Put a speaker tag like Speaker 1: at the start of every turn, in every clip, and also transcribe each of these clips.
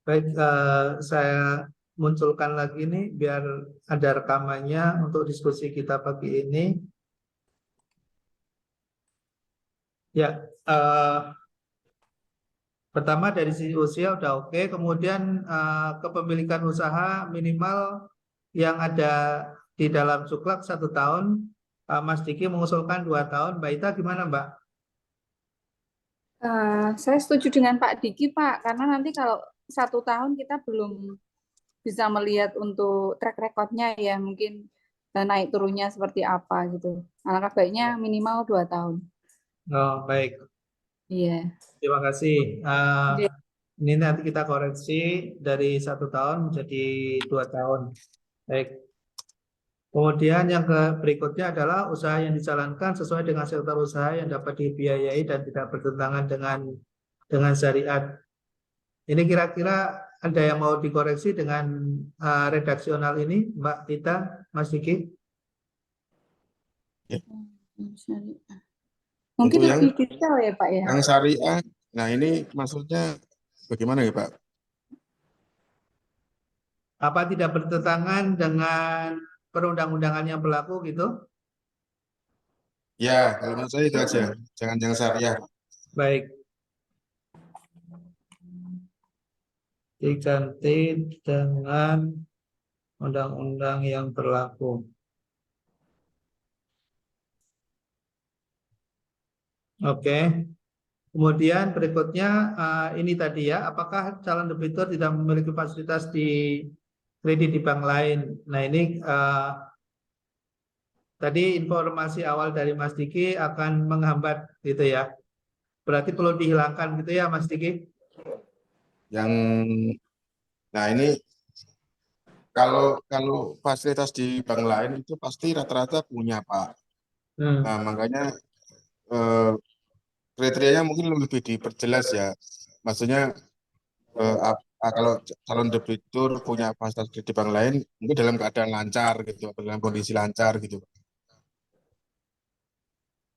Speaker 1: Baik, saya munculkan lagi nih biar ada rekamannya untuk diskusi kita pagi ini. Ya, pertama dari sisi usia udah oke, kemudian kepemilikan usaha minimal yang ada di dalam Cuklak 1 tahun. Mas Diki mengusulkan 2 tahun. Mbak Ita gimana, Mbak?
Speaker 2: Saya setuju dengan Pak Diki, Pak, karena nanti kalau 1 tahun kita belum bisa melihat untuk track recordnya ya, mungkin naik turunnya seperti apa gitu. Alangkah baiknya minimal 2 tahun.
Speaker 1: Oh, baik.
Speaker 2: Iya.
Speaker 1: Terima kasih.
Speaker 2: Iya.
Speaker 1: Ini nanti kita koreksi dari 1 tahun menjadi 2 tahun. Baik. Kemudian yang berikutnya adalah usaha yang dijalankan sesuai dengan sektor usaha yang dapat dibiayai dan tidak bertentangan dengan syariat. Ini kira-kira ada yang mau dikoreksi dengan redaksional ini, Mbak Tita, Mas Diki?
Speaker 3: Ya.
Speaker 2: Mungkin
Speaker 3: Untuk
Speaker 2: lebih detail ya, Pak ya.
Speaker 3: yang syariah, nah ini maksudnya bagaimana ya Pak?
Speaker 1: Apa tidak bertentangan dengan perundang-undangan yang berlaku gitu?
Speaker 3: Ya, kalau menurut saya itu aja, jangan yang syariah.
Speaker 1: Baik, diganti dengan undang-undang yang berlaku. Oke. Kemudian berikutnya ini tadi ya, apakah calon debitur tidak memiliki fasilitas di kredit di bank lain? Nah ini tadi informasi awal dari Mas Diki akan menghambat gitu ya. Berarti perlu dihilangkan gitu ya Mas Diki?
Speaker 3: Yang, nah ini kalau fasilitas di bank lain itu pasti rata-rata punya Pak. Nah makanya eh, kriterianya mungkin lebih diperjelas ya. Maksudnya kalau calon debitur punya fasilitas di bank lain, mungkin dalam keadaan lancar gitu, dalam kondisi lancar gitu.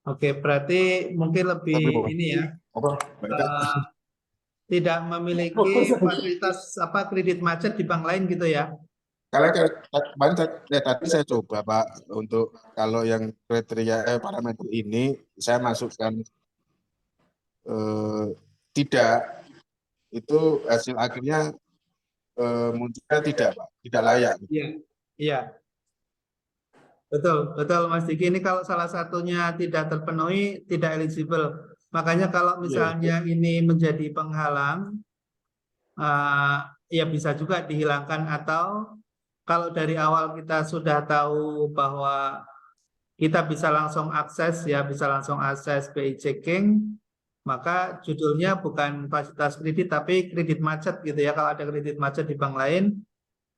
Speaker 1: Oke, berarti mungkin lebih ini ya,
Speaker 3: Apa? Baik, Kak.
Speaker 1: eh, tidak memiliki fasilitas apa kredit macet di bank lain gitu ya?
Speaker 3: Kemarin tadi saya coba Pak untuk kalau yang kriteria parameter ini saya masukkan eh, tidak, itu hasil akhirnya munculnya tidak Pak, tidak layak.
Speaker 1: Iya, iya. Betul, betul Mas Diki. Ini kalau salah satunya tidak terpenuhi, tidak eligible. Makanya kalau
Speaker 3: Iya.
Speaker 1: misalnya ini menjadi penghalang, eh, ya bisa juga dihilangkan atau kalau dari awal kita sudah tahu bahwa kita bisa langsung akses, ya bisa langsung akses BI checking, maka judulnya bukan fasilitas kredit tapi kredit macet gitu ya. Kalau ada kredit macet di bank lain,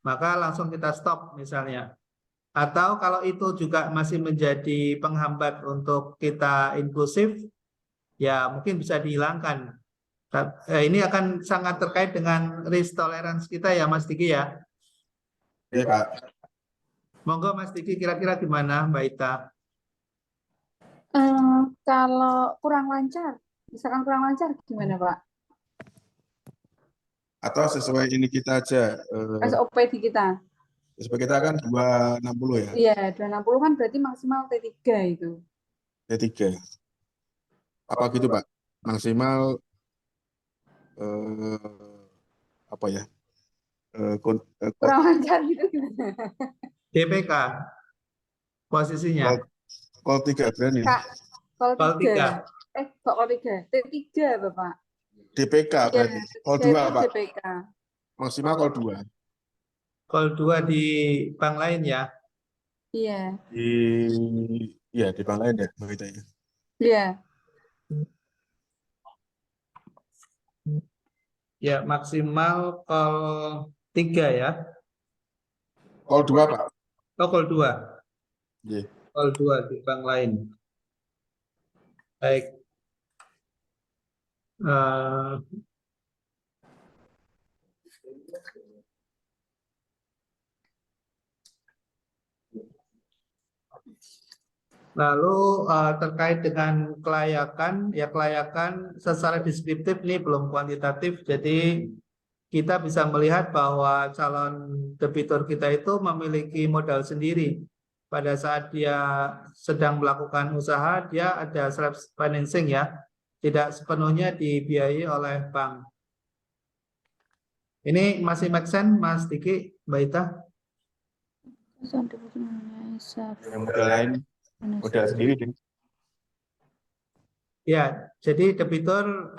Speaker 1: maka langsung kita stop misalnya. Atau kalau itu juga masih menjadi penghambat untuk kita inklusif, ya mungkin bisa dihilangkan. Ini akan sangat terkait dengan risk tolerance kita ya Mas Diki ya.
Speaker 3: Iya Pak.
Speaker 1: Monggo Mas Diki kira-kira gimana Mbak Ita?
Speaker 2: Kalau kurang lancar, misalkan kurang lancar gimana Pak?
Speaker 3: Atau sesuai ini kita aja,
Speaker 2: SOP di kita.
Speaker 3: sebagai kita kan 260 ya,
Speaker 2: Iya, 260 kan berarti maksimal T3 itu.
Speaker 3: T3. Apa gitu Pak? Maksimal apa ya?
Speaker 2: Kurang lancar gitu gimana?
Speaker 1: DPK posisinya.
Speaker 3: Call 3 berani.
Speaker 2: Kak, kalau
Speaker 1: Call 3.
Speaker 2: 3. Kok kalau 3? T3 Bapak.
Speaker 3: DPK
Speaker 2: Iya,
Speaker 3: berarti. Call 2
Speaker 2: itu
Speaker 3: Pak.
Speaker 2: DPK.
Speaker 3: Maksimal call 2.
Speaker 1: Call 2 di bank lain ya.
Speaker 2: Iya.
Speaker 3: Di bank lain ya, begitu ya.
Speaker 2: Iya.
Speaker 1: Ya maksimal call 3 ya.
Speaker 3: Call 2 Pak.
Speaker 1: Oh call 2.
Speaker 3: Iya.
Speaker 1: Call 2 di bank lain. Baik. Lalu terkait dengan kelayakan, ya kelayakan secara deskriptif ini belum kuantitatif, jadi kita bisa melihat bahwa calon debitur kita itu memiliki modal sendiri. Pada saat dia sedang melakukan usaha, dia ada self financing ya, tidak sepenuhnya dibiayai oleh bank. Ini masih make sense, Mas Diki, Mbak Ita?
Speaker 3: Yang modal lain, modal sendiri. Ding.
Speaker 1: Ya, jadi debitur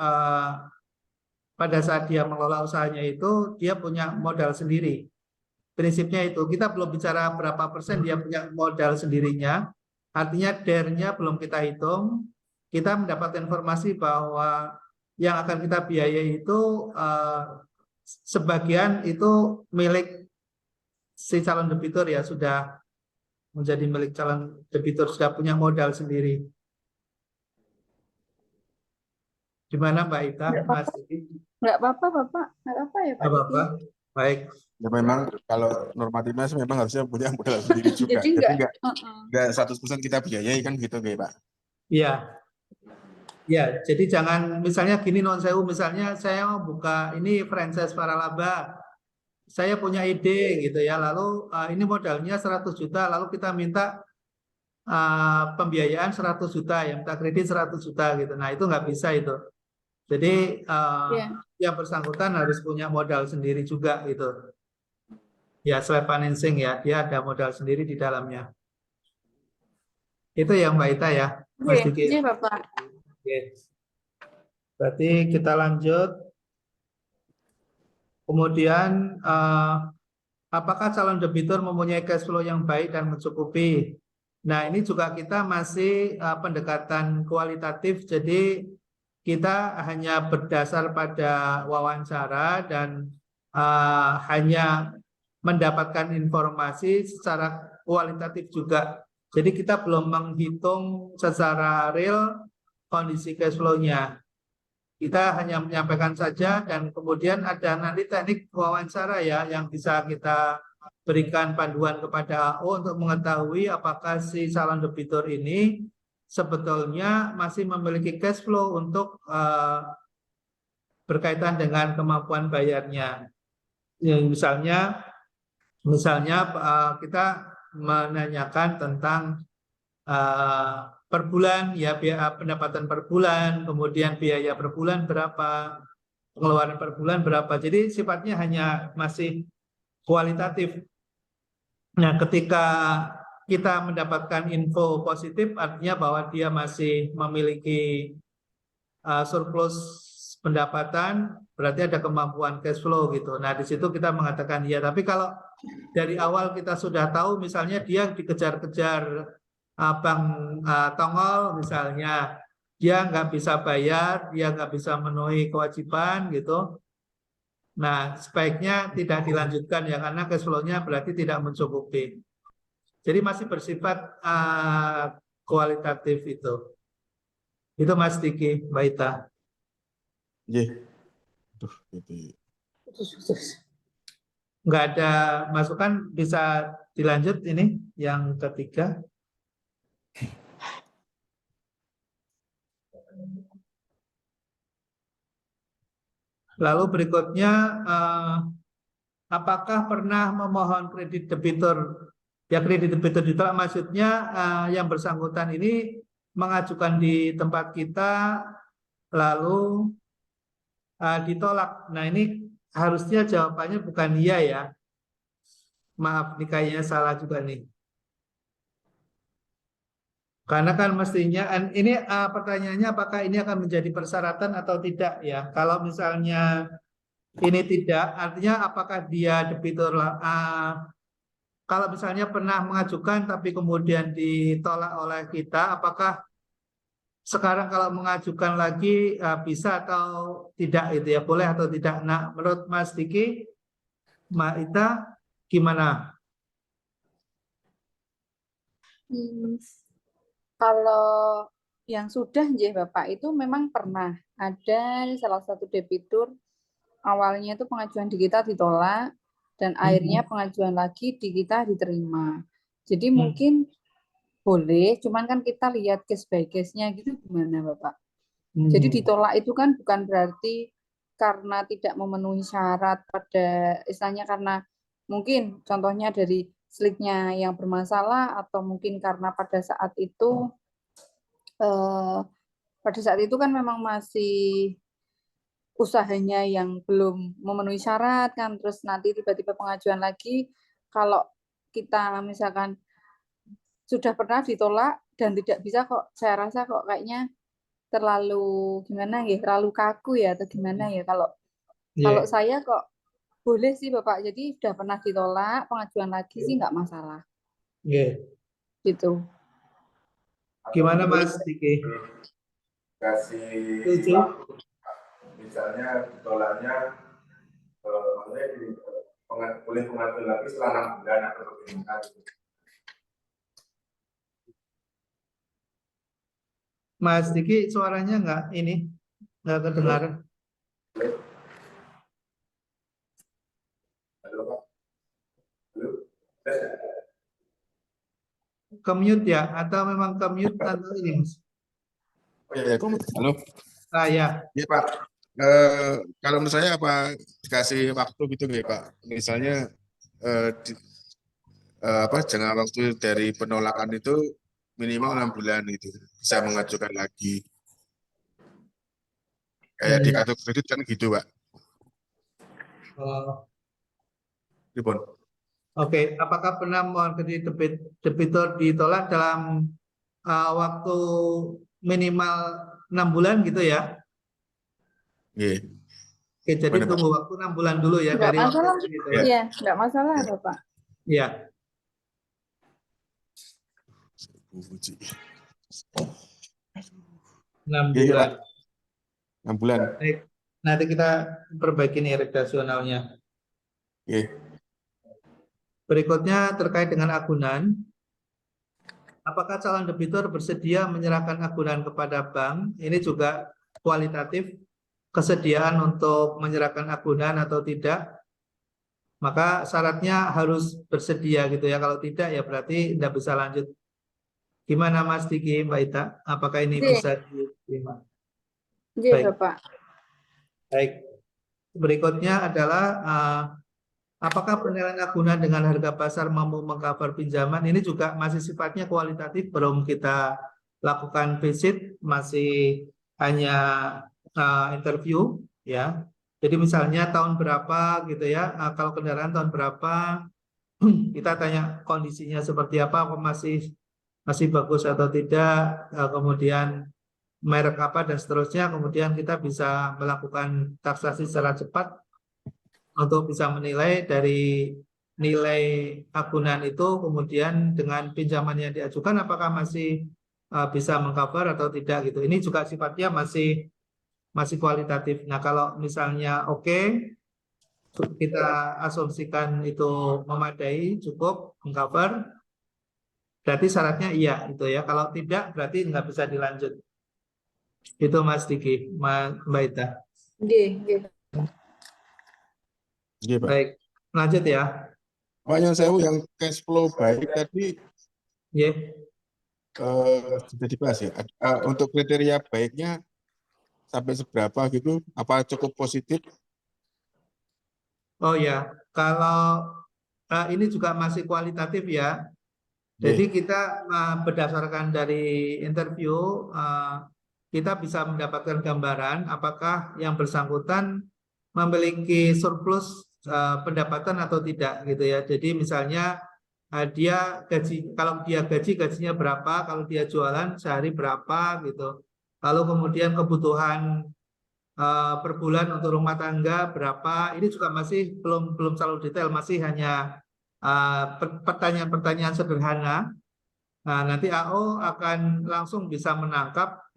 Speaker 1: pada saat dia mengelola usahanya itu dia punya modal sendiri. Prinsipnya itu kita belum bicara berapa persen dia punya modal sendirinya. Artinya DER-nya belum kita hitung. Kita mendapat informasi bahwa yang akan kita biayai itu sebagian itu milik si calon debitur ya, sudah menjadi milik calon debitur, sudah punya modal sendiri. Gimana Mbak Ita, Mas Diki?
Speaker 2: Nggak apa-apa, Bapak. Nggak apa-apa ya, Pak
Speaker 1: Nggak apa-apa.
Speaker 2: Diki.
Speaker 1: Baik.
Speaker 3: Ya memang kalau normatifnya sih memang harusnya punya modal sendiri juga.
Speaker 2: Jadi
Speaker 3: Jadi
Speaker 2: nggak,
Speaker 3: nggak 100% kita biayai kan gitu kayak Pak.
Speaker 1: Iya. Ya, jadi jangan misalnya gini non sewu, misalnya saya mau buka ini franchise Waralaba. Saya punya ide gitu ya, lalu ini modalnya 100 juta, lalu kita minta pembiayaan 100 juta, yang minta kredit 100 juta gitu. Nah, itu nggak bisa itu. Jadi yang bersangkutan harus punya modal sendiri juga gitu. Ya, self financing ya, dia ada modal sendiri di dalamnya. Itu yang Mbak Ita ya, Mas Diki.
Speaker 2: Iya, Bapak.
Speaker 1: Oke. Berarti kita lanjut. Kemudian apakah calon debitur mempunyai cash flow yang baik dan mencukupi? Nah, ini juga kita masih pendekatan kualitatif. Jadi kita hanya berdasar pada wawancara dan hanya mendapatkan informasi secara kualitatif juga. Jadi kita belum menghitung secara real kondisi cash flow-nya. Kita hanya menyampaikan saja dan kemudian ada nanti teknik wawancara ya yang bisa kita berikan panduan kepada AO untuk mengetahui apakah si calon debitur ini sebetulnya masih memiliki cash flow untuk berkaitan dengan kemampuan bayarnya. Misalnya kita menanyakan tentang per bulan ya, biaya pendapatan per bulan, kemudian biaya per bulan berapa, pengeluaran per bulan berapa. Jadi sifatnya hanya masih kualitatif. Nah, ketika kita mendapatkan info positif, artinya bahwa dia masih memiliki surplus pendapatan, berarti ada kemampuan cash flow gitu. Nah, di situ kita mengatakan ya. Tapi kalau dari awal kita sudah tahu, misalnya dia dikejar-kejar Bank Tongol misalnya, dia nggak bisa bayar, dia nggak bisa memenuhi kewajiban gitu. Nah, sebaiknya tidak dilanjutkan ya, karena cash flow-nya berarti tidak mencukupi. Jadi masih bersifat kualitatif itu. Itu Mas Diki, Mbak Ita.
Speaker 3: Iya. Aduh, gitu.
Speaker 1: Nggak ada masukan, bisa dilanjut ini yang ketiga. Lalu berikutnya, apakah pernah memohon kredit debitur? Ya, kredit debitur ditolak maksudnya yang bersangkutan ini mengajukan di tempat kita lalu ditolak. Nah, ini harusnya jawabannya bukan iya ya. Maaf, ini kayaknya salah juga nih. Karena kan mestinya ini pertanyaannya apakah ini akan menjadi persyaratan atau tidak ya. Kalau misalnya ini tidak, artinya apakah dia debitur kalau misalnya pernah mengajukan tapi kemudian ditolak oleh kita, apakah sekarang kalau mengajukan lagi bisa atau tidak itu ya, boleh atau tidak. Nah, menurut Mas Diki, Mbak Ita, gimana?
Speaker 2: Kalau yang sudah Bapak itu memang pernah ada salah satu debitur awalnya itu pengajuan di kita ditolak dan akhirnya pengajuan lagi di kita diterima. Jadi mungkin boleh, cuman kan kita lihat case by case-nya gitu gimana Bapak. Jadi ditolak itu kan bukan berarti karena tidak memenuhi syarat pada istilahnya karena mungkin contohnya dari sliknya yang bermasalah atau mungkin karena pada saat itu kan memang masih usahanya yang belum memenuhi syarat kan, terus nanti tiba-tiba pengajuan lagi, kalau kita misalkan sudah pernah ditolak dan tidak bisa kok, saya rasa kok kayaknya terlalu gimana ya, terlalu kaku ya atau gimana ya, kalau saya kok boleh sih Bapak, jadi sudah pernah ditolak, pengajuan lagi sih nggak masalah. Gitu.
Speaker 1: Gimana Mas Diki?
Speaker 3: Kasih
Speaker 1: Setuju?
Speaker 3: misalnya ditolaknya boleh pengajuan lagi setelah 6 bulan atau lebih.
Speaker 1: Mas Diki suaranya nggak kedengaran.
Speaker 3: Halo Pak. Halo.
Speaker 1: Ke-mute ya? Atau memang ke-mute atau ini Mas?
Speaker 3: Oh ya, halo.
Speaker 1: Ya.
Speaker 3: Iya Pak. Kalau menurut saya apa dikasih waktu gitu ya Pak. Misalnya jangka waktu dari penolakan itu minimal 6 bulan itu bisa mengajukan lagi. Kayak di kartu kredit kan gitu Pak. Ribon.
Speaker 1: Oke, apakah pernah mohon kredit debitur ditolak dalam waktu minimal 6 bulan gitu ya?
Speaker 3: Iya.
Speaker 1: Oke, jadi
Speaker 3: Mana, Pak?
Speaker 1: tunggu waktu 6 bulan dulu ya
Speaker 2: Nggak
Speaker 1: dari
Speaker 2: masalah.
Speaker 1: waktu itu
Speaker 2: Iya, nggak masalah Bapak.
Speaker 1: Iya. 6 bulan.
Speaker 3: 6 bulan.
Speaker 1: Baik. Nanti kita perbaiki nih redaksionalnya. Berikutnya terkait dengan agunan. Apakah calon debitur bersedia menyerahkan agunan kepada bank? Ini juga kualitatif kesediaan untuk menyerahkan agunan atau tidak. Maka syaratnya harus bersedia gitu ya. Kalau tidak ya berarti tidak bisa lanjut. Gimana Mas Diki, Mbak Ita? Apakah ini bisa diterima?
Speaker 2: Iya, Bapak.
Speaker 1: Baik. Berikutnya adalah apakah penilaian agunan dengan harga pasar mampu mengcover pinjaman? Ini juga masih sifatnya kualitatif, belum kita lakukan visit, masih hanya interview ya. Jadi misalnya tahun berapa gitu ya, kalau kendaraan tahun berapa, kita tanya kondisinya seperti apa, apa masih bagus atau tidak, kemudian merek apa dan seterusnya, kemudian kita bisa melakukan taksasi secara cepat untuk bisa menilai dari nilai agunan itu, kemudian dengan pinjaman yang diajukan apakah masih bisa mengcover atau tidak gitu. Ini juga sifatnya masih kualitatif. Nah, kalau misalnya oke, kita asumsikan itu memadai, cukup mengcover, berarti syaratnya iya itu ya. Kalau tidak berarti nggak bisa dilanjut. Itu Mas Diki, Mbak Ita.
Speaker 2: Iya.
Speaker 1: Baik, lanjut ya.
Speaker 3: Pak Yonsewu yang cash flow baik tadi sudah dibahas ya. Untuk kriteria baiknya sampai seberapa gitu? Apa cukup positif?
Speaker 1: Oh ya, kalau ini juga masih kualitatif ya. Jadi kita berdasarkan dari interview, kita bisa mendapatkan gambaran apakah yang bersangkutan memiliki surplus pendapatan atau tidak gitu ya. Jadi misalnya kalau dia gajinya berapa, kalau dia jualan sehari berapa gitu. Lalu kemudian kebutuhan per bulan untuk rumah tangga berapa, ini juga masih belum terlalu detail, masih hanya pertanyaan-pertanyaan sederhana. Nah, nanti AO akan langsung bisa menangkap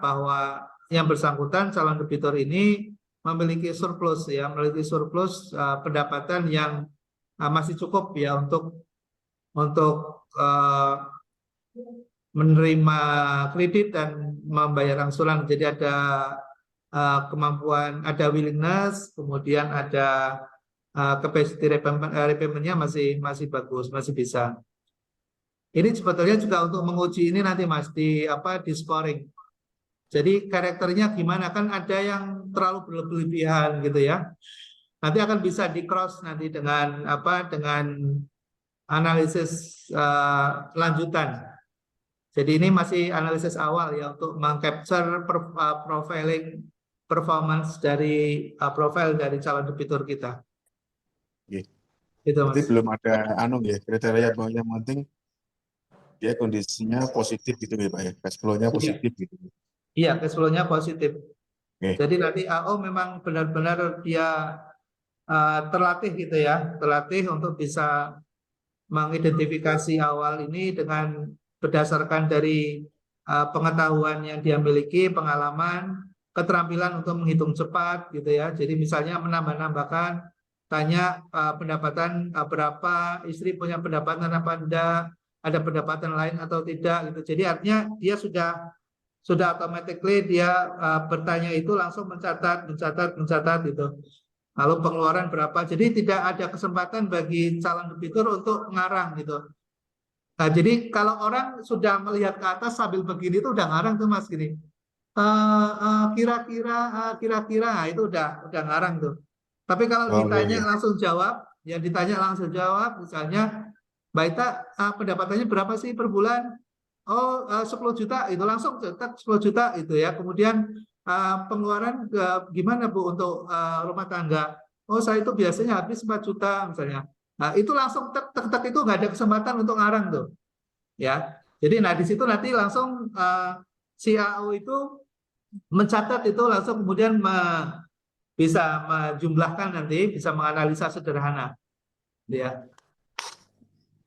Speaker 1: bahwa yang bersangkutan calon debitur ini memiliki surplus pendapatan yang masih cukup ya untuk menerima kredit dan membayar angsuran. Jadi ada kemampuan, ada willingness, kemudian ada capacity repayment-nya masih bagus, masih bisa. Ini sebetulnya juga untuk menguji ini nanti Mas di scoring. Jadi karakternya gimana, kan ada yang terlalu berlebihan gitu ya. Nanti akan bisa di cross nanti dengan apa, dengan analisis lanjutan. Jadi ini masih analisis awal ya untuk mengcapture profiling performance dari profil dari calon debitur kita.
Speaker 3: Oke.
Speaker 1: Itu
Speaker 3: Berarti
Speaker 1: Mas.
Speaker 3: belum ada kriteria bahwa yang penting dia kondisinya positif gitu ya Pak ya, cash flow-nya
Speaker 1: Iya,
Speaker 3: positif gitu.
Speaker 1: iya, cash flow-nya positif.
Speaker 3: Oke.
Speaker 1: Jadi nanti AO memang benar-benar dia terlatih gitu ya, terlatih untuk bisa mengidentifikasi awal ini dengan berdasarkan dari pengetahuan yang dia miliki, pengalaman, keterampilan untuk menghitung cepat gitu ya. Jadi misalnya menambah-nambahkan, tanya pendapatan berapa, istri punya pendapatan apa enggak, ada pendapatan lain atau tidak gitu. Jadi artinya dia sudah automatically dia bertanya itu langsung mencatat gitu. Lalu pengeluaran berapa. Jadi tidak ada kesempatan bagi calon debitur untuk ngarang gitu. Nah, jadi kalau orang sudah melihat ke atas sambil begini itu udah ngarang tuh Mas gini. Kira-kira nah, itu udah ngarang tuh. Tapi kalau
Speaker 3: Oh iya
Speaker 1: ditanya
Speaker 3: iya.
Speaker 1: langsung jawab, yang ditanya langsung jawab, misalnya Mbak Ita pendapatannya berapa sih per bulan? Oh, 10 juta itu langsung cetak 10 juta itu ya. Kemudian pengeluaran gimana Bu untuk rumah tangga? Oh, saya itu biasanya habis 4 juta misalnya. Nah, itu langsung tek tek tek itu nggak ada kesempatan untuk ngarang tuh, ya. Jadi nah di situ nanti langsung si AO itu mencatat itu langsung kemudian bisa menjumlahkan nanti, bisa menganalisa sederhana, ya.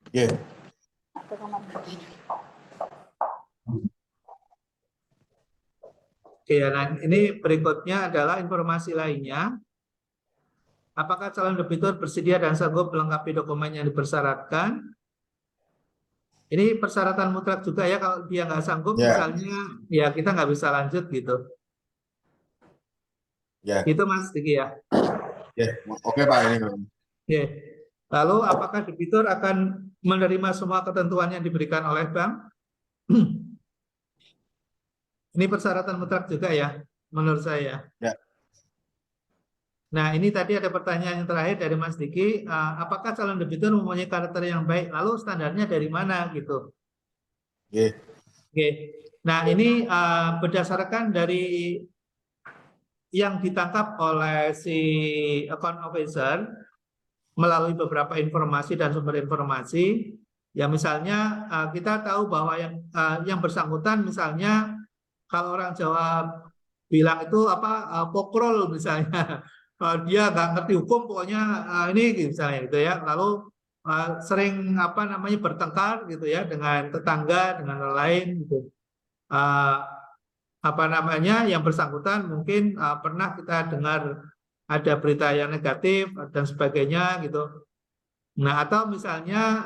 Speaker 3: Oke.
Speaker 1: Oke, nah ini berikutnya adalah informasi lainnya. Apakah calon debitur bersedia dan sanggup melengkapi dokumen yang dipersyaratkan? Ini persyaratan mutlak juga ya, kalau dia nggak sanggup
Speaker 3: Ya,
Speaker 1: misalnya, ya kita nggak bisa lanjut gitu.
Speaker 3: ya.
Speaker 1: Itu Mas Diki ya.
Speaker 3: Ya, oke Pak ini.
Speaker 1: Oke. Lalu apakah debitur akan menerima semua ketentuan yang diberikan oleh bank? Ini persyaratan mutlak juga ya, menurut saya.
Speaker 3: Ya,
Speaker 1: Nah, ini tadi ada pertanyaan yang terakhir dari Mas Diki, apakah calon debitur mempunyai karakter yang baik? Lalu standarnya dari mana gitu?
Speaker 3: oke.
Speaker 1: Oke. Nah, ini berdasarkan dari yang ditangkap oleh si account officer melalui beberapa informasi dan sumber informasi. Ya misalnya kita tahu bahwa yang bersangkutan misalnya kalau orang Jawa bilang itu apa pokrol misalnya. Dia nggak ngerti hukum pokoknya ini misalnya gitu ya. Lalu sering apa namanya bertengkar gitu ya dengan tetangga dengan lain gitu. Uh, apa namanya yang bersangkutan mungkin pernah kita dengar ada berita yang negatif dan sebagainya gitu. Nah, atau misalnya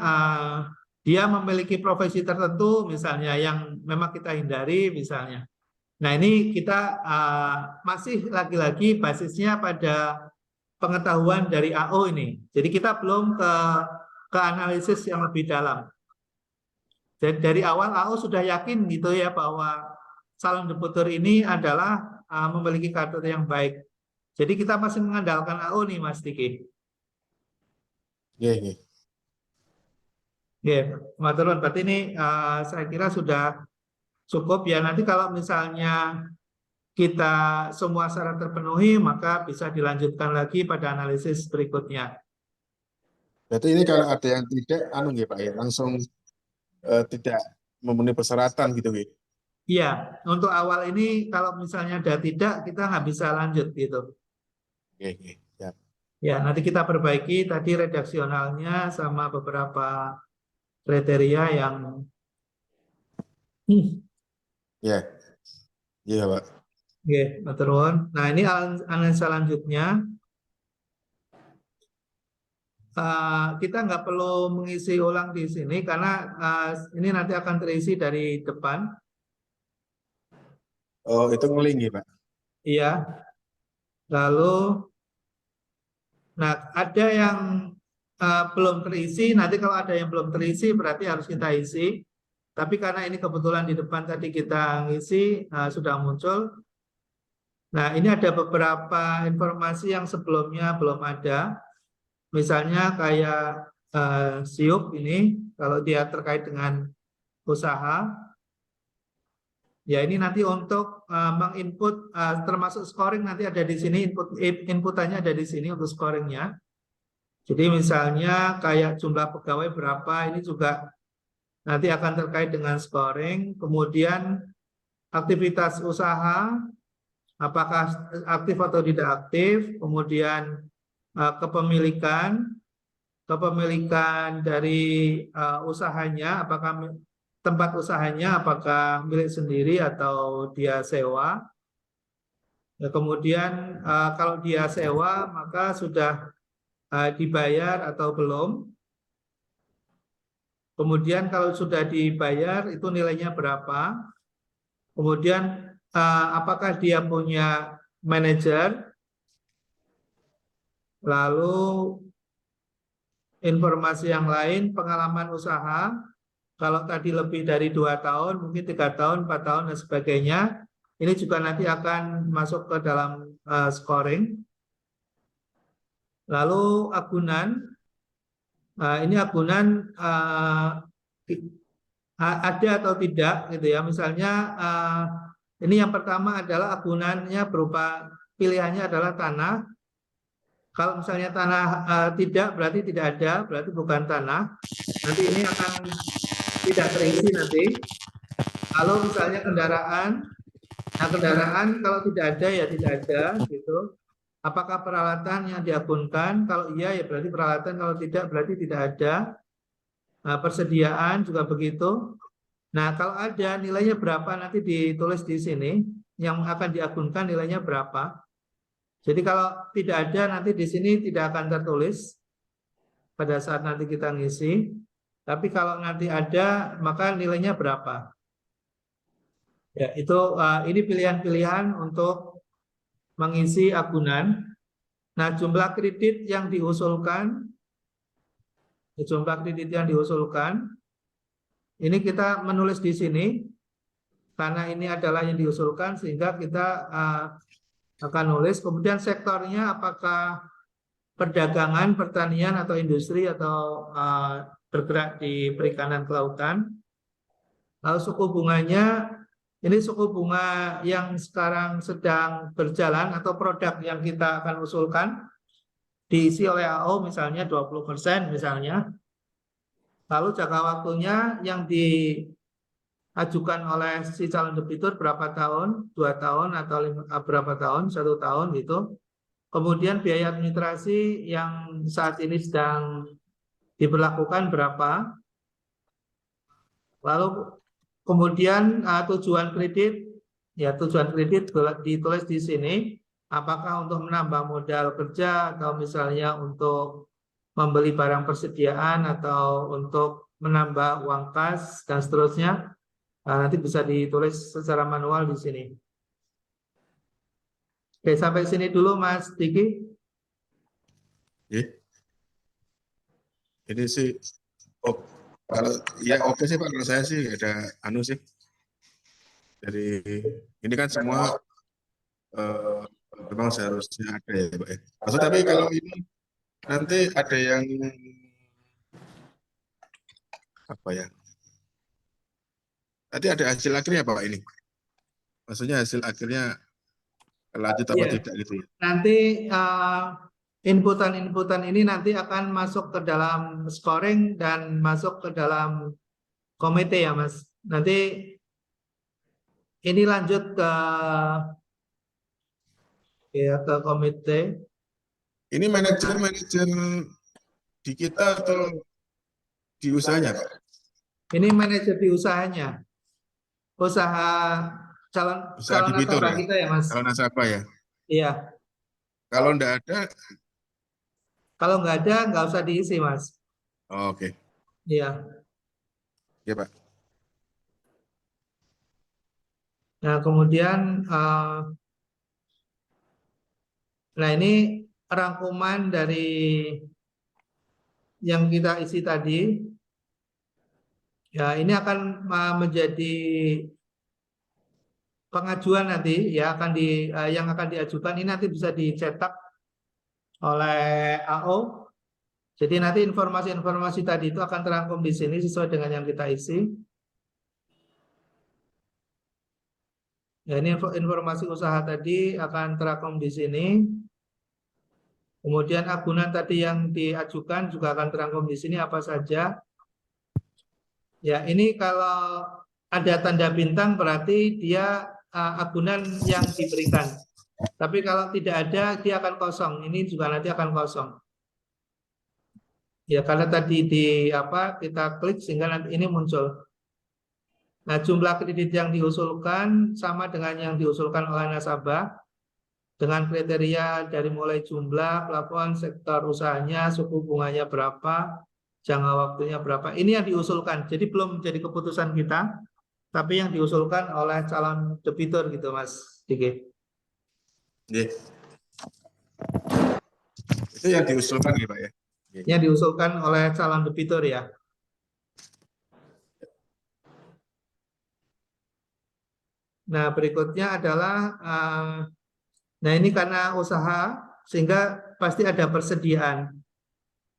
Speaker 1: dia memiliki profesi tertentu misalnya yang memang kita hindari misalnya. Nah, ini kita masih lagi-lagi basisnya pada pengetahuan dari AO ini. Jadi kita belum ke analisis yang lebih dalam. Jadi dari awal AO sudah yakin gitu ya bahwa calon debitur ini adalah memiliki karakter yang baik. Jadi kita masih mengandalkan AO nih Mas Diki.
Speaker 3: Oke, oke.
Speaker 1: Ya, Mas Turun. Berarti ini saya kira sudah cukup ya. Nanti kalau misalnya kita semua syarat terpenuhi, maka bisa dilanjutkan lagi pada analisis berikutnya.
Speaker 3: Berarti ini kalau ada yang tidak, ya Pak ya, langsung tidak memenuhi persyaratan gitu ya.
Speaker 1: Iya, untuk awal ini kalau misalnya ada tidak, kita nggak bisa lanjut gitu.
Speaker 3: Oke, oke. Ya.
Speaker 1: Ya, nanti kita perbaiki tadi redaksionalnya sama beberapa kriteria yang
Speaker 3: Ya, iya Pak.
Speaker 1: Oke, matur nuwun. Nah, ini analisa selanjutnya. Kita nggak perlu mengisi ulang di sini karena ini nanti akan terisi dari depan.
Speaker 3: Oh, itu ngeling ya Pak.
Speaker 1: Iya. Lalu, nah ada yang belum terisi. Nanti kalau ada yang belum terisi berarti harus kita isi. Tapi karena ini kebetulan di depan tadi kita ngisi sudah muncul. Nah, ini ada beberapa informasi yang sebelumnya belum ada. Misalnya kayak SIUP ini, kalau dia terkait dengan usaha, ya ini nanti untuk menginput termasuk scoring nanti ada di sini, inputannya ada di sini untuk scoringnya. Jadi misalnya kayak jumlah pegawai berapa, ini juga nanti akan terkait dengan scoring. Kemudian aktivitas usaha, apakah aktif atau tidak aktif. Kemudian kepemilikan dari usahanya, apakah tempat usahanya apakah milik sendiri atau dia sewa. Ya, kemudian kalau dia sewa maka sudah dibayar atau belum. Kemudian kalau sudah dibayar itu nilainya berapa. Kemudian apakah dia punya manajer. Lalu informasi yang lain, pengalaman usaha. Kalau tadi lebih dari 2 tahun, mungkin 3 tahun, 4 tahun, dan sebagainya. Ini juga nanti akan masuk ke dalam scoring. Lalu agunan. Ini agunan ada atau tidak, gitu ya. Misalnya ini yang pertama adalah agunannya berupa pilihannya adalah tanah. Kalau misalnya tanah tidak, berarti tidak ada, berarti bukan tanah. Nanti ini akan tidak terisi nanti. Lalu misalnya kendaraan, nah kendaraan kalau tidak ada ya tidak ada, gitu. Apakah peralatan yang diagunkan? Kalau iya ya berarti peralatan, kalau tidak berarti tidak ada. Nah, persediaan juga begitu. Nah, kalau ada nilainya berapa nanti ditulis di sini, yang akan diagunkan nilainya berapa. Jadi kalau tidak ada nanti di sini tidak akan tertulis pada saat nanti kita ngisi. Tapi kalau nanti ada maka nilainya berapa. Ya, itu ini pilihan-pilihan untuk mengisi agunan. Nah, jumlah kredit yang diusulkan, ini kita menulis di sini karena ini adalah yang diusulkan sehingga kita akan nulis. Kemudian sektornya apakah perdagangan, pertanian, atau industri, atau bergerak di perikanan kelautan. Lalu suku bunganya, ini suku bunga yang sekarang sedang berjalan atau produk yang kita akan usulkan, diisi oleh AO misalnya 20% misalnya. Lalu jangka waktunya yang diajukan oleh si calon debitur berapa tahun, 2 tahun atau berapa tahun, 1 tahun gitu. Kemudian biaya administrasi yang saat ini sedang diberlakukan berapa. Lalu kemudian tujuan kredit, ya tujuan kredit ditulis di sini. Apakah untuk menambah modal kerja atau misalnya untuk membeli barang persediaan atau untuk menambah uang kas dan seterusnya. Nanti bisa ditulis secara manual di sini. Oke, sampai sini dulu Mas Diki.
Speaker 3: Ini sih, kalau ya oke sih Pak, kalau saya sih ada anu sih. Dari ini kan semua memang seharusnya ada ya Pak ya. Maksud tapi kalau ini nanti ada yang apa ya? Nanti ada hasil akhirnya Pak ini. Maksudnya hasil akhirnya lanjut apa tidak gitu ya.
Speaker 1: Nanti inputan-inputan ini nanti akan masuk ke dalam scoring dan masuk ke dalam komite ya Mas. Nanti ini lanjut ke komite.
Speaker 3: Ini manajer di kita atau di usahanya Pak?
Speaker 1: Ini manajer di usahanya. Usaha calon
Speaker 3: debitur
Speaker 1: nasabah
Speaker 3: ya?
Speaker 1: kita ya Mas.
Speaker 3: Calon nasabah ya?
Speaker 1: Iya.
Speaker 3: Kalau enggak ada?
Speaker 1: Kalau nggak ada nggak usah diisi Mas.
Speaker 3: Oke.
Speaker 1: Iya.
Speaker 3: Ya Pak.
Speaker 1: Nah kemudian nah ini rangkuman dari yang kita isi tadi. Ya, ini akan menjadi pengajuan nanti ya yang akan diajukan ini nanti bisa dicetak oleh AO. Jadi nanti informasi-informasi tadi itu akan terangkum di sini sesuai dengan yang kita isi. Ya, ini informasi usaha tadi akan terangkum di sini. Kemudian agunan tadi yang diajukan juga akan terangkum di sini apa saja. Ya, ini kalau ada tanda bintang berarti dia agunan yang diberikan. Tapi kalau tidak ada, dia akan kosong. Ini juga nanti akan kosong. Ya, karena tadi kita klik sehingga nanti ini muncul. Nah, jumlah kredit yang diusulkan sama dengan yang diusulkan oleh nasabah dengan kriteria dari mulai jumlah, plafon, sektor usahanya, suku bunganya berapa, jangka waktunya berapa. Ini yang diusulkan. Jadi belum menjadi keputusan kita, tapi yang diusulkan oleh calon debitur gitu, Mas Diki.
Speaker 3: Iya. Itu yang diusulkan ya, Pak ya.
Speaker 1: Yang diusulkan oleh calon debitur ya. Nah, berikutnya adalah nah ini karena usaha sehingga pasti ada persediaan.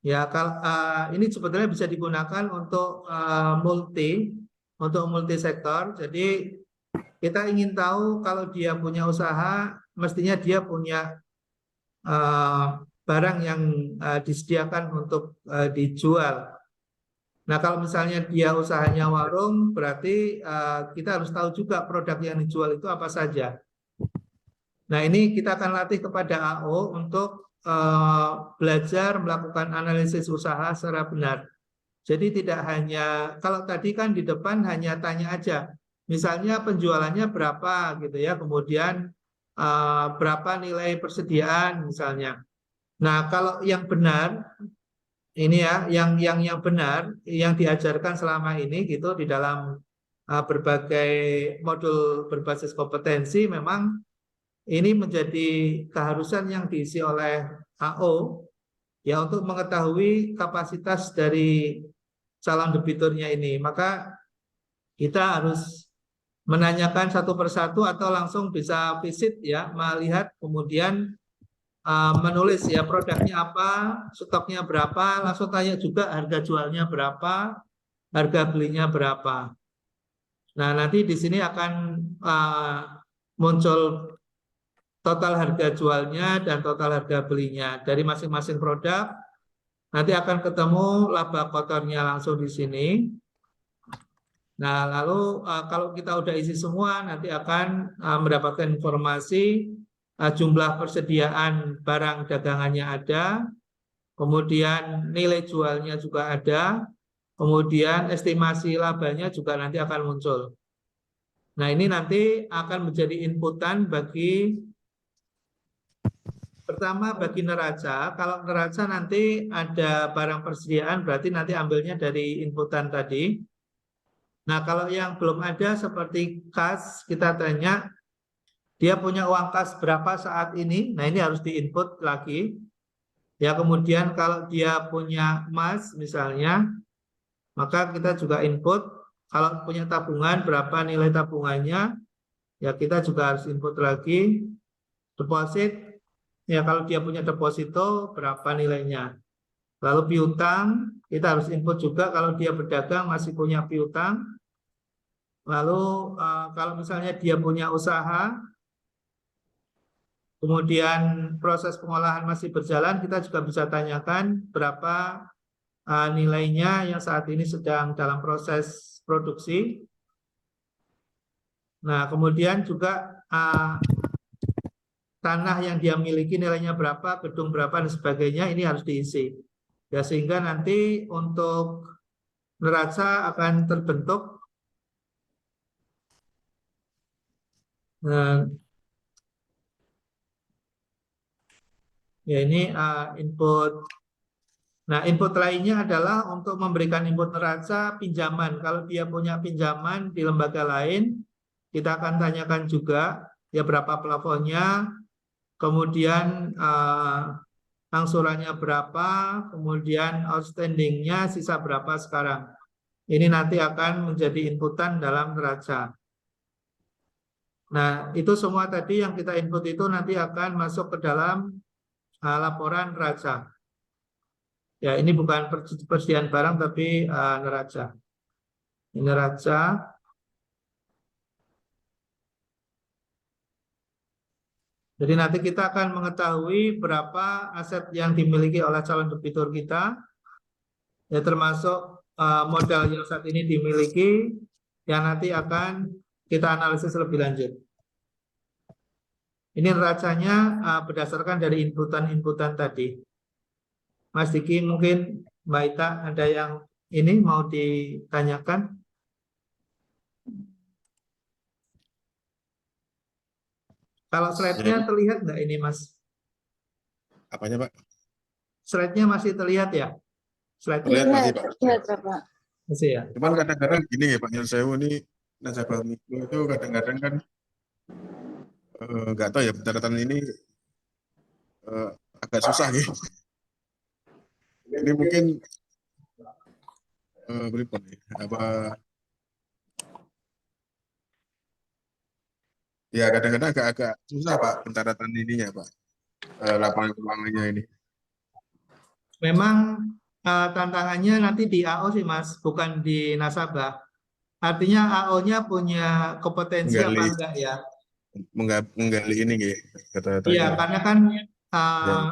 Speaker 1: Ya, ini sebetulnya bisa digunakan untuk multi sektor. Jadi kita ingin tahu kalau dia punya usaha, mestinya dia punya barang yang disediakan untuk dijual. Nah, kalau misalnya dia usahanya warung, berarti kita harus tahu juga produk yang dijual itu apa saja. Nah, ini kita akan latih kepada AO untuk belajar melakukan analisis usaha secara benar. Jadi tidak hanya, kalau tadi kan di depan hanya tanya aja, misalnya penjualannya berapa gitu ya, kemudian berapa nilai persediaan misalnya. Nah, kalau yang benar, ini ya, yang benar, yang diajarkan selama ini gitu di dalam berbagai modul berbasis kompetensi, memang ini menjadi keharusan yang diisi oleh AO ya untuk mengetahui kapasitas dari calon debiturnya ini. Maka kita harus menanyakan satu persatu atau langsung bisa visit ya, melihat kemudian menulis ya produknya apa, stoknya berapa, langsung tanya juga harga jualnya berapa, harga belinya berapa. Nah, nanti di sini akan muncul total harga jualnya dan total harga belinya dari masing-masing produk. Nanti akan ketemu laba kotornya langsung di sini. Nah, lalu kalau kita udah isi semua, nanti akan mendapatkan informasi jumlah persediaan barang dagangannya ada, kemudian nilai jualnya juga ada, kemudian estimasi labanya juga nanti akan muncul. Nah, ini nanti akan menjadi inputan bagi pertama bagi neraca. Kalau neraca nanti ada barang persediaan, berarti nanti ambilnya dari inputan tadi. Nah, kalau yang belum ada seperti kas, kita tanya dia punya uang kas berapa saat ini. Nah, ini harus diinput lagi. Ya, kemudian kalau dia punya emas misalnya, maka kita juga input. Kalau punya tabungan, berapa nilai tabungannya? Ya, kita juga harus input lagi. Deposit, ya kalau dia punya deposito, berapa nilainya? Lalu piutang, kita harus input juga kalau dia berdagang masih punya piutang. Lalu kalau misalnya dia punya usaha, kemudian proses pengolahan masih berjalan, kita juga bisa tanyakan berapa nilainya yang saat ini sedang dalam proses produksi. Nah, kemudian juga tanah yang dia miliki nilainya berapa, gedung berapa, dan sebagainya, ini harus diisi. Ya, sehingga nanti untuk neraca akan terbentuk. Nah, ya ini input. Nah, input lainnya adalah untuk memberikan input neraca pinjaman. Kalau dia punya pinjaman di lembaga lain, kita akan tanyakan juga ya berapa plafonnya, kemudian angsurannya berapa, kemudian outstandingnya sisa berapa sekarang. Ini nanti akan menjadi inputan dalam neraca. Nah, itu semua tadi yang kita input itu nanti akan masuk ke dalam laporan neraca. Ya, ini bukan persediaan barang tapi neraca. Ini neraca. Jadi nanti kita akan mengetahui berapa aset yang dimiliki oleh calon debitur kita, ya termasuk modal yang saat ini dimiliki, yang nanti akan kita analisis lebih lanjut. Ini neracanya berdasarkan dari inputan-inputan tadi. Mas Diki, mungkin Mbak Ita ada yang ini mau ditanyakan? Kalau slide-nya terlihat nggak ini, Mas?
Speaker 3: Apanya, Pak?
Speaker 1: Slide-nya masih terlihat ya?
Speaker 3: Terlihat masih, Pak.
Speaker 2: Terlihat, Bapak.
Speaker 1: Masih ya?
Speaker 3: Cuman kadang-kadang gini ya Pak Nyelsewu, ini nasabah mikro itu kadang-kadang kan nggak tahu ya, pencatatan ini agak susah ya. Ini mungkin berapa nih? Apa ya, kadang-kadang agak susah Pak pencatatan ininya Pak, laporan keuangannya ini.
Speaker 1: Memang tantangannya nanti di AO sih Mas, bukan di nasabah. Artinya AO-nya punya kompetensi apa
Speaker 3: Menggali,
Speaker 1: enggak ya?
Speaker 3: menggali ini gitu kata-katanya.
Speaker 1: Iya, karena kan
Speaker 3: Ya.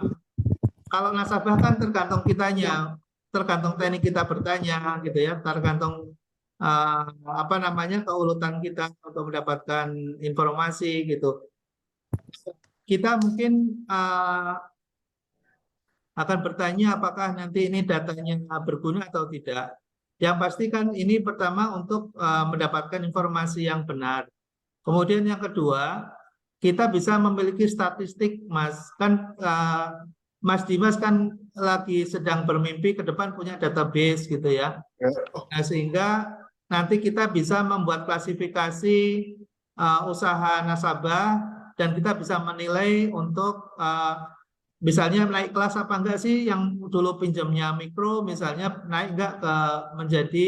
Speaker 1: kalau nasabah kan tergantung kitanya, tergantung teknik kita bertanya gitu ya, tergantung apa namanya keuletan kita untuk mendapatkan informasi gitu. Kita mungkin akan bertanya apakah nanti ini datanya berguna atau tidak. Yang pasti kan ini pertama untuk mendapatkan informasi yang benar. Kemudian yang kedua, kita bisa memiliki statistik, Mas. Kan Mas Dimas kan lagi sedang bermimpi ke depan punya database gitu ya. Nah, sehingga nanti kita bisa membuat klasifikasi usaha nasabah dan kita bisa menilai untuk misalnya naik kelas apa enggak sih, yang dulu pinjamnya mikro misalnya naik enggak ke menjadi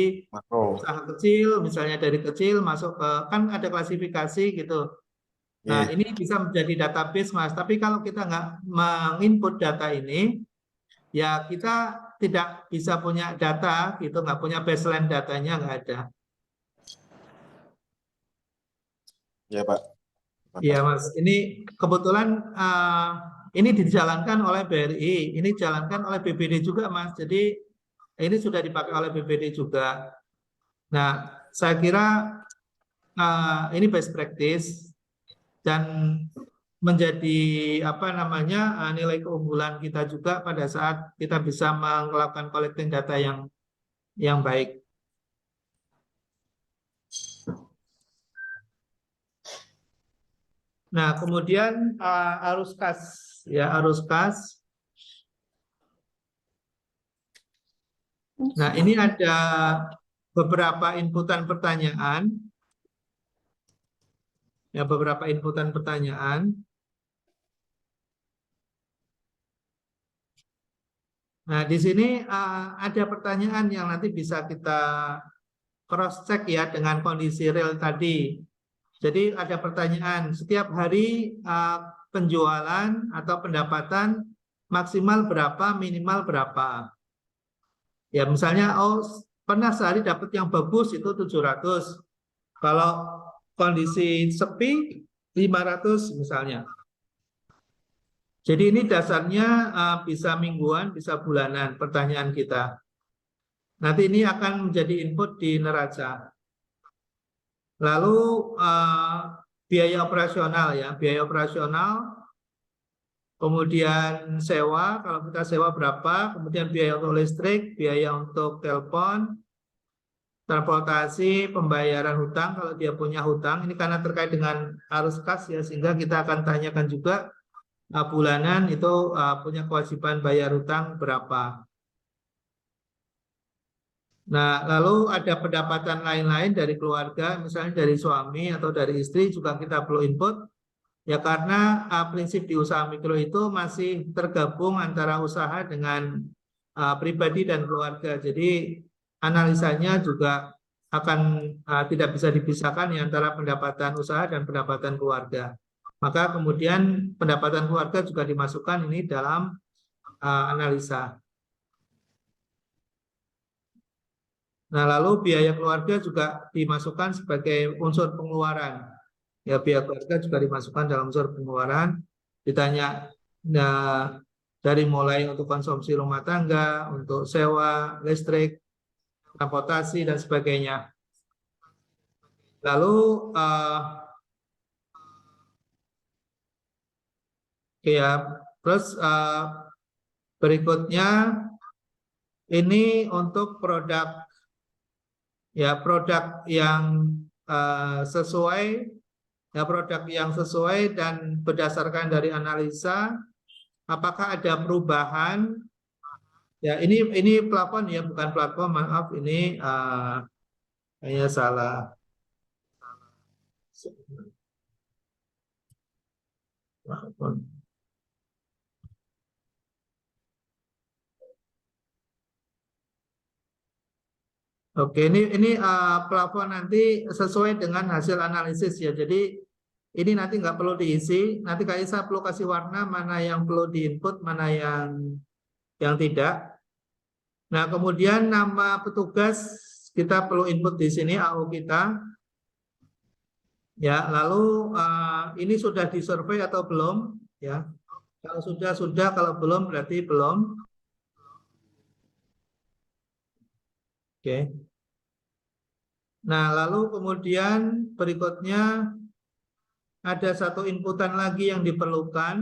Speaker 1: usaha kecil, misalnya dari kecil masuk ke, kan ada klasifikasi gitu. Nah, ini bisa menjadi database Mas, tapi kalau kita nggak menginput data ini, ya kita tidak bisa punya data gitu, nggak punya baseline datanya, nggak ada.
Speaker 3: Ya Pak.
Speaker 1: Iya Mas, ini kebetulan ini dijalankan oleh BRI, ini dijalankan oleh BPD juga Mas, jadi ini sudah dipakai oleh BPD juga. Nah, saya kira ini best practice dan menjadi apa namanya nilai keunggulan kita juga pada saat kita bisa melakukan collecting data yang baik. Nah, kemudian arus kas, ya arus kas. Nah, ini ada beberapa inputan pertanyaan. Ya, beberapa inputan pertanyaan. Nah, di sini ada pertanyaan yang nanti bisa kita cross check ya dengan kondisi real tadi. Jadi ada pertanyaan, setiap hari penjualan atau pendapatan maksimal berapa, minimal berapa? Ya misalnya, oh pernah sehari dapat yang bagus itu 700. Kalau kondisi sepi 500 misalnya. Jadi ini dasarnya bisa mingguan, bisa bulanan pertanyaan kita. Nanti ini akan menjadi input di neraca. Lalu biaya operasional ya, biaya operasional, kemudian sewa, kalau kita sewa berapa, kemudian biaya untuk listrik, biaya untuk telepon, transportasi, pembayaran hutang kalau dia punya hutang. Ini karena terkait dengan arus kas ya, sehingga kita akan tanyakan juga bulanan itu punya kewajiban bayar hutang berapa. Nah, lalu ada pendapatan lain-lain dari keluarga, misalnya dari suami atau dari istri juga kita perlu input. Ya karena prinsip di usaha mikro itu masih tergabung antara usaha dengan pribadi dan keluarga. Jadi analisanya juga akan tidak bisa dipisahkan ya antara pendapatan usaha dan pendapatan keluarga. Maka kemudian pendapatan keluarga juga dimasukkan ini dalam analisa. Nah, lalu biaya keluarga juga dimasukkan sebagai unsur pengeluaran. Ya, biaya keluarga juga dimasukkan dalam unsur pengeluaran. Ditanya, nah, dari mulai untuk konsumsi rumah tangga, untuk sewa, listrik, transportasi, dan sebagainya. Lalu, ya, terus berikutnya ini untuk produk, ya produk yang sesuai, ya produk yang sesuai dan berdasarkan dari analisa, apakah ada perubahan? Ya, ini plafon ya, bukan platform, maaf, ini kayaknya salah. Oke, ini plafon nanti sesuai dengan hasil analisis ya. Jadi ini nanti nggak perlu diisi. Nanti Kak Isa perlu kasih warna mana yang perlu diinput, mana yang tidak. Nah, kemudian nama petugas kita perlu input di sini AU kita. Ya, lalu ini sudah disurvey atau belum? Ya, kalau sudah. Kalau belum berarti belum. Oke. Nah, lalu kemudian berikutnya ada satu inputan lagi yang diperlukan,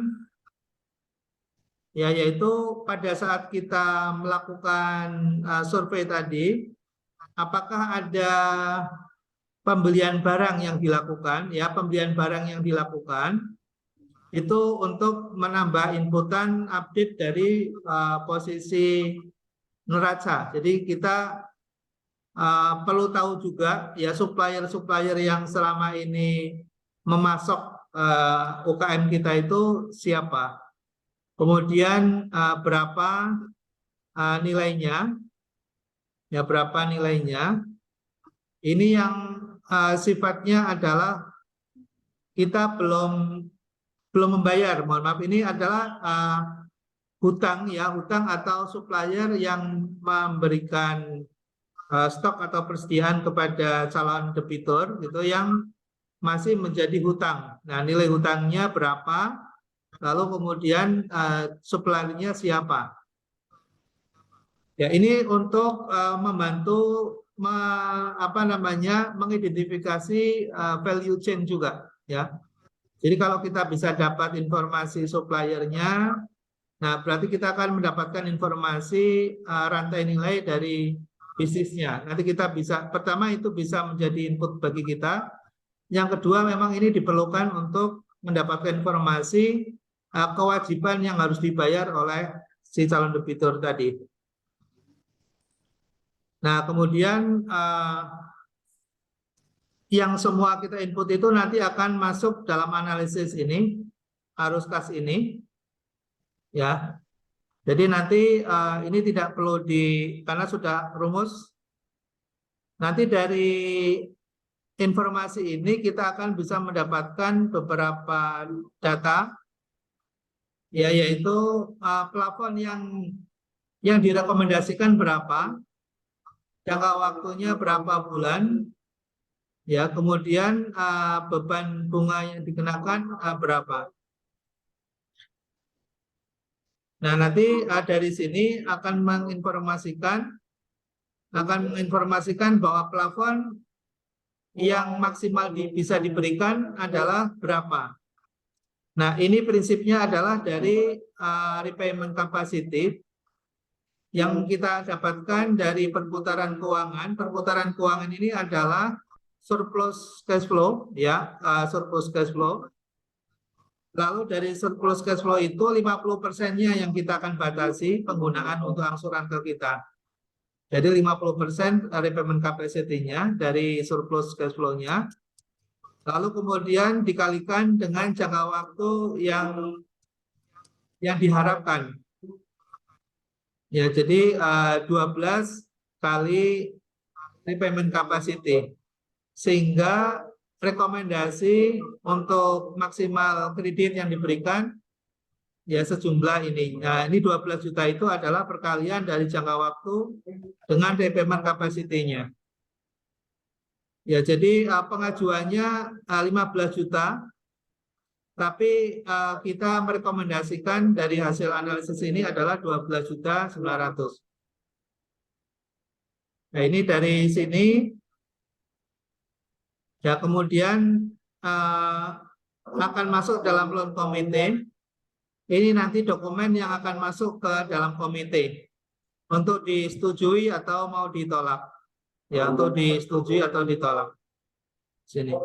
Speaker 1: ya, yaitu pada saat kita melakukan survei tadi, apakah ada pembelian barang yang dilakukan, ya, pembelian barang yang dilakukan itu untuk menambah inputan update dari posisi neraca. Jadi kita perlu tahu juga ya supplier-supplier yang selama ini memasok UKM kita itu siapa. Kemudian berapa nilainya, ya berapa nilainya. Ini yang sifatnya adalah kita belum membayar. Mohon maaf, ini adalah hutang ya, hutang atau supplier yang memberikan stok atau persediaan kepada calon debitur gitu yang masih menjadi hutang. Nah, nilai hutangnya berapa? Lalu kemudian suppliernya siapa? Ya, ini untuk membantu mengidentifikasi value chain juga ya. Jadi kalau kita bisa dapat informasi suppliernya, nah berarti kita akan mendapatkan informasi rantai nilai dari bisnisnya. Nanti kita bisa, pertama itu bisa menjadi input bagi kita. Yang kedua memang ini diperlukan untuk mendapatkan informasi kewajiban yang harus dibayar oleh si calon debitur tadi. Nah, kemudian yang semua kita input itu nanti akan masuk dalam analisis ini, arus kas ini, ya. Jadi nanti ini tidak perlu karena sudah rumus. Nanti dari informasi ini kita akan bisa mendapatkan beberapa data, ya, yaitu plafon yang direkomendasikan berapa, jangka waktunya berapa bulan, ya, kemudian beban bunga yang dikenakan berapa. Nah, nanti dari sini akan menginformasikan bahwa plafon yang maksimal bisa diberikan adalah berapa. Nah, ini prinsipnya adalah dari repayment capacity yang kita dapatkan dari perputaran keuangan. Perputaran keuangan ini adalah surplus cash flow, ya, surplus cash flow. Lalu dari surplus cash flow itu 50%-nya yang kita akan batasi penggunaan untuk angsuran ke kita. Jadi 50% repayment capacity-nya dari surplus cash flow-nya. Lalu kemudian dikalikan dengan jangka waktu yang diharapkan. Ya, jadi 12 kali repayment capacity. Sehingga rekomendasi untuk maksimal kredit yang diberikan ya sejumlah ini. Nah, ini 12 juta itu adalah perkalian dari jangka waktu dengan repayment capacity-nya. Ya, jadi pengajuannya 15 juta, tapi kita merekomendasikan dari hasil analisis ini adalah 12.900.000. Nah, ini dari sini ya kemudian akan masuk dalam loan komite. Ini nanti dokumen yang akan masuk ke dalam komite untuk disetujui atau mau ditolak. Ya, untuk disetujui atau ditolak. Sini.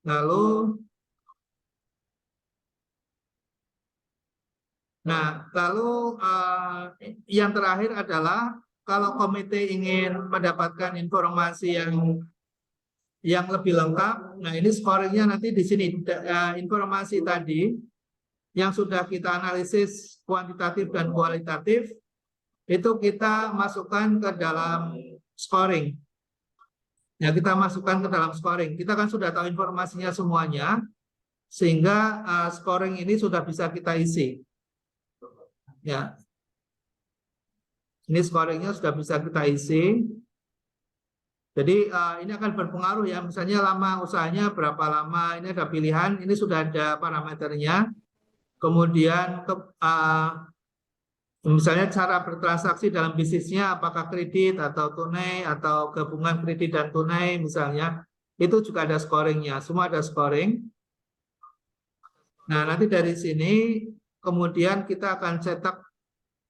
Speaker 1: Lalu yang terakhir adalah kalau komite ingin mendapatkan informasi yang lebih lengkap, nah ini scoringnya nanti di sini informasi tadi yang sudah kita analisis kuantitatif dan kualitatif itu kita masukkan ke dalam scoring. Ya, kita masukkan ke dalam scoring. Kita kan sudah tahu informasinya semuanya, sehingga scoring ini sudah bisa kita isi. Ya, ini scoringnya sudah bisa kita isi. Jadi ini akan berpengaruh ya. Misalnya lama usahanya berapa lama. Ini ada pilihan. Ini sudah ada parameternya. Kemudian misalnya cara bertransaksi dalam bisnisnya apakah kredit atau tunai atau gabungan kredit dan tunai misalnya. Itu juga ada scoringnya. Semua ada scoring. Nah, nanti dari sini kemudian kita akan cetak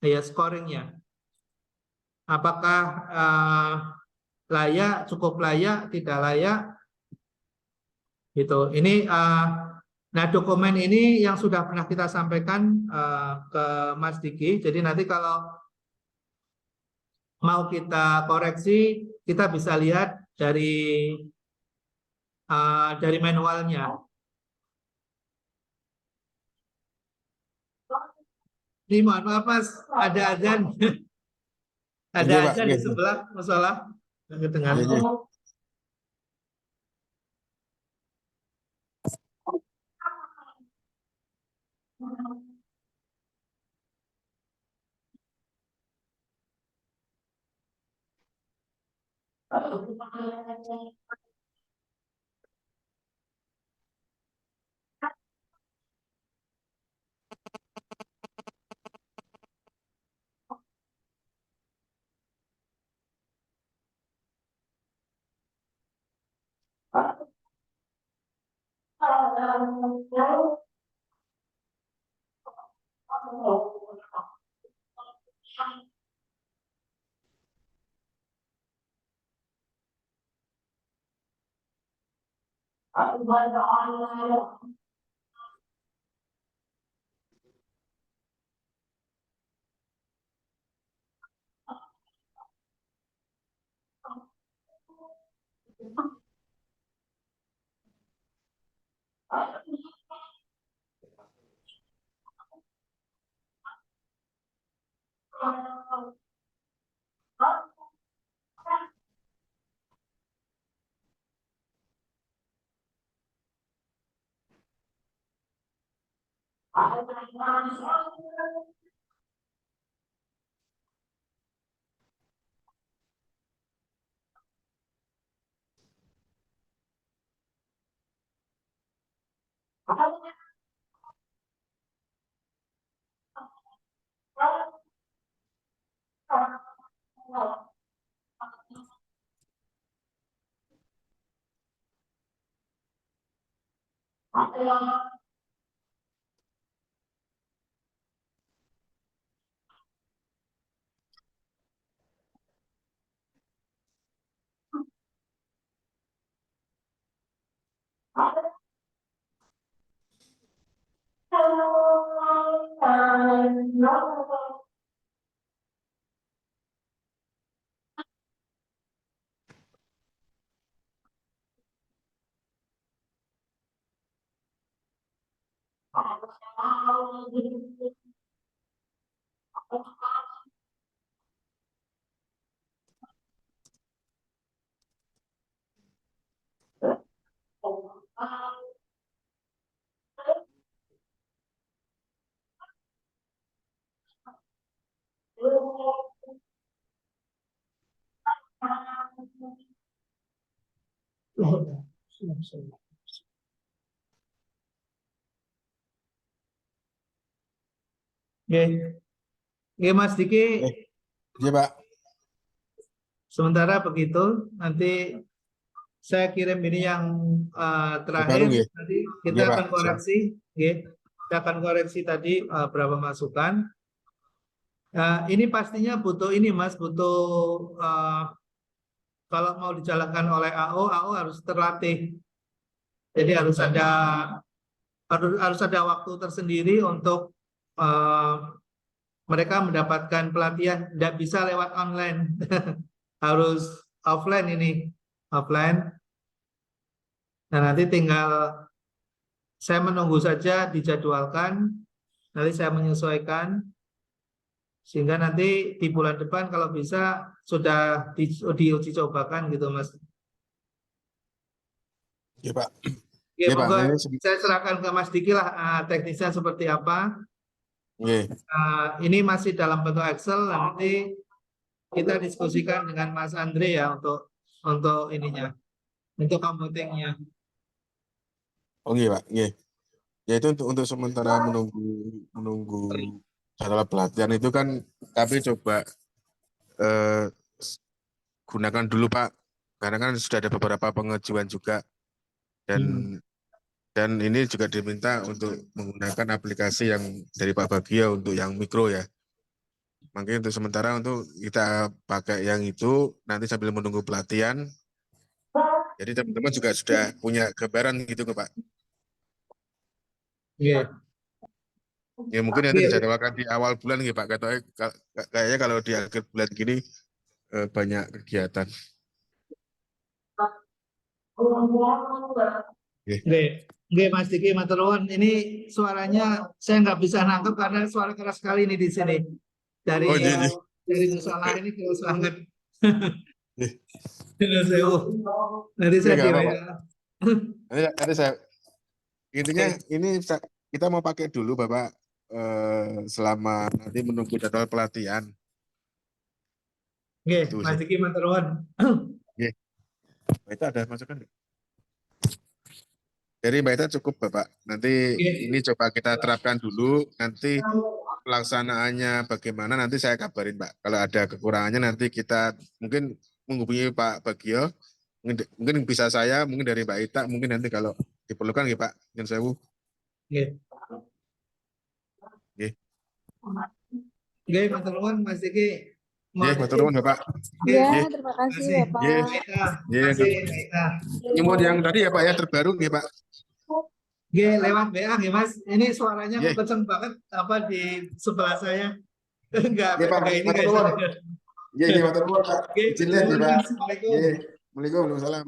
Speaker 1: ya scoringnya. Apakah layak, cukup layak, tidak layak, gitu. Ini, nah dokumen ini yang sudah pernah kita sampaikan ke Mas Diki. Jadi nanti kalau mau kita koreksi, kita bisa lihat dari manualnya. Ini mohon maaf Mas, ada azan. Ada
Speaker 3: Oke, Pak.
Speaker 1: azan di
Speaker 3: Oke.
Speaker 1: sebelah musola. Kedengaran.
Speaker 3: Oke, oke.
Speaker 1: Oke, oke Mas Diki,
Speaker 3: Iya Pak.
Speaker 1: sementara begitu nanti saya kirim ini yang
Speaker 3: Terbaru
Speaker 1: terakhir,
Speaker 3: nggih.
Speaker 1: nanti
Speaker 3: Iya
Speaker 1: kita
Speaker 3: Pak.
Speaker 1: akan koreksi, oke. Kita akan koreksi tadi berapa masukan. Ini pastinya butuh ini Mas, butuh kalau mau dijalankan oleh AO harus terlatih. Jadi harus ada waktu tersendiri untuk mereka mendapatkan pelatihan. Tidak bisa lewat online, harus offline ini, offline. Nah nanti tinggal saya menunggu saja dijadwalkan, nanti saya menyesuaikan sehingga nanti di bulan depan kalau bisa sudah diuji cobakan gitu Mas.
Speaker 3: Iya Pak.
Speaker 1: Ya,
Speaker 3: Iya Pak.
Speaker 1: monggo
Speaker 3: Ini
Speaker 1: saya serahkan ke Mas Diki lah teknisnya seperti apa.
Speaker 3: nggih.
Speaker 1: Ini masih dalam bentuk Excel, nanti kita diskusikan dengan Mas Andre ya untuk ininya, untuk computingnya.
Speaker 3: Oh nggih Pak. Nggih. Ya itu untuk sementara menunggu jadwal pelatihan itu kan kami coba eh, gunakan dulu Pak. Karena kan sudah ada beberapa pengajuan juga dan dan ini juga diminta untuk menggunakan aplikasi yang dari Pak Bagio untuk yang mikro ya. Makanya untuk sementara untuk kita pakai yang itu nanti sambil menunggu pelatihan. Jadi teman-teman juga sudah punya gambaran gitu Pak.
Speaker 1: Iya.
Speaker 3: Ya mungkin nanti
Speaker 1: Iya.
Speaker 3: dijadwalkan di awal bulan gitu Pak. Kayaknya kalau di akhir bulan gini banyak kegiatan. Oke.
Speaker 1: Oke, Mas Diki, matur nuwun. Ini suaranya saya nggak bisa nangkep karena suara keras sekali ini di sini. Dari
Speaker 3: Oh iya, iya.
Speaker 1: dari musola ini keras banget.
Speaker 3: Iya.
Speaker 1: Terus saya, nanti
Speaker 3: Iya,
Speaker 1: saya
Speaker 3: nggak apa-apa.
Speaker 1: direka.
Speaker 3: Nanti saya intinya ini kita mau pakai dulu Bapak selama nanti menunggu jadwal pelatihan.
Speaker 1: Oke,
Speaker 3: Itu
Speaker 1: Mas
Speaker 3: sih.
Speaker 1: Diki, matur nuwun.
Speaker 3: Oke. Mbak Ita ada masukan nggak? Jadi Mbak Ita cukup Bapak. Nanti
Speaker 1: Oke.
Speaker 3: ini coba kita terapkan dulu. Nanti pelaksanaannya bagaimana nanti saya kabarin Pak. Kalau ada kekurangannya nanti kita mungkin menghubungi Pak Bagio. Mungkin bisa saya, mungkin dari Mbak Ita, mungkin nanti kalau diperlukan ya Pak. Nyun sewu.
Speaker 1: Oke.
Speaker 3: Oke.
Speaker 1: Oke, matur nuwun Mas Diki.
Speaker 3: Oke, matur nuwun Bapak.
Speaker 2: Ya, terima kasih
Speaker 1: Terima
Speaker 2: Bapak.
Speaker 1: kasih, Mbak Ita.
Speaker 3: Nyuwun yang tadi ya Pak ya terbaru nih Pak.
Speaker 1: Oke, lewat WA ya Mas. Ini suaranya
Speaker 3: Oke.
Speaker 1: kok kenceng banget apa di sebelah saya. Enggak,
Speaker 3: Oke Pak,
Speaker 1: enggak ini
Speaker 3: matur
Speaker 1: guys.
Speaker 3: nuwun. Iya, matur nuwun Pak.
Speaker 1: Oke,
Speaker 3: Izin lihat ya Pak.
Speaker 1: Assalamualaikum.
Speaker 3: Iya. Waalaikumsalam.